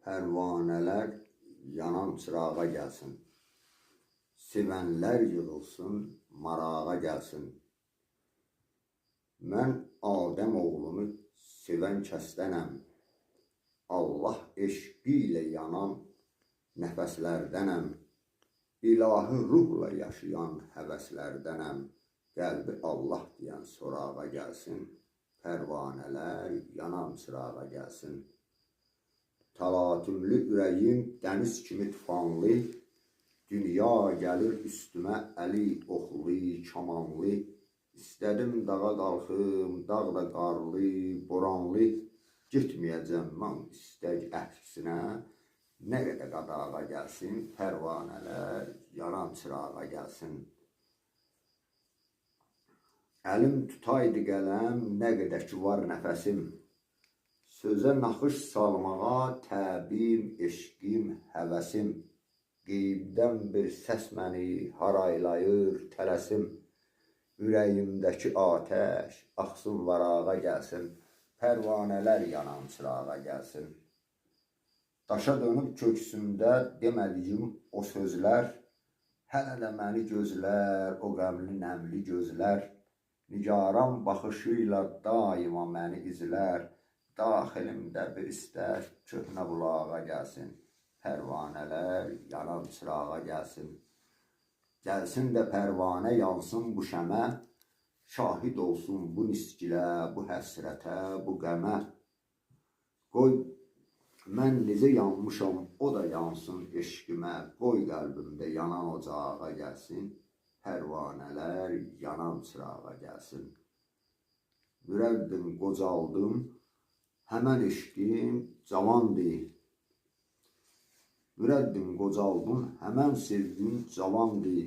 Pərvanələr yanan çırağa gəlsin. Sevənlər yığılsın, marağa gəlsin. Mən Adəm oğlunu sevən kəsdənəm. Allah eşqi ilə yanan nəfəslərdənəm. İlahi ruhla yaşayan həvəslərdənəm. Qəlbi Allah deyən sorağa gəlsin. Pərvanələr yanan çırağa gəlsin. Talatümlü ürəyim dəniz kimi tufanlı, dünya gəlir üstümə əli oxlu, kamanlı. İstədim dağa qalxım, dağda qarlı, boranlı. Getməyəcəm mən istək əksinə, nə qədər qadağa gəlsin, pərvanələr yanan çırağa gəlsin. Əlim tutaydı qələm, nə qədər ki var nəfəsim. Sözə naxış salmağa təbim, eşqim, həvəsim. Qeybdən bir səs məni haraylayır, tələsim. Ürəyimdəki atəş axsın varağa gəlsin. Pərvanələr yanan çırağa gəlsin. Daşa dönüb köksümdə demədiyim o sözlər, hələ də məni gözlər, o qəmli nəmli gözlər. Nigaran baxışıyla daima məni izlər. Daxilimdə bir istək köhnə bulağa gəlsin. Pərvanələr yanan çırağa gəlsin. Gəlsin də pərvanə yansın bu şəmə. Şahid olsun bu nisgilə, bu həsrətə, bu qəmə. Qoy mən necə yanmışam, o da yansın eşqimə. Qoy qəlbimdə yanan ocağa gəlsin. Pərvanələr yanan çırağa gəlsin. Mürəvdim, qocaldım, həmən eşqim cavandır. Mürəvdim, qocaldım, həmən sevgim cavandır.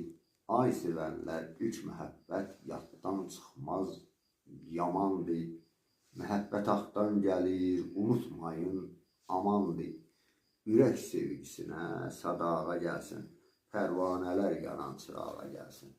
Ay sevənlər, ilk məhəbbət yaddan çıxmaz, yamandır. Məhəbbət axtan gəlir, unutmayın, amandır. Ürək sevgisinə sadağa gəlsin. Pərvanələr yanan çırağa gəlsin.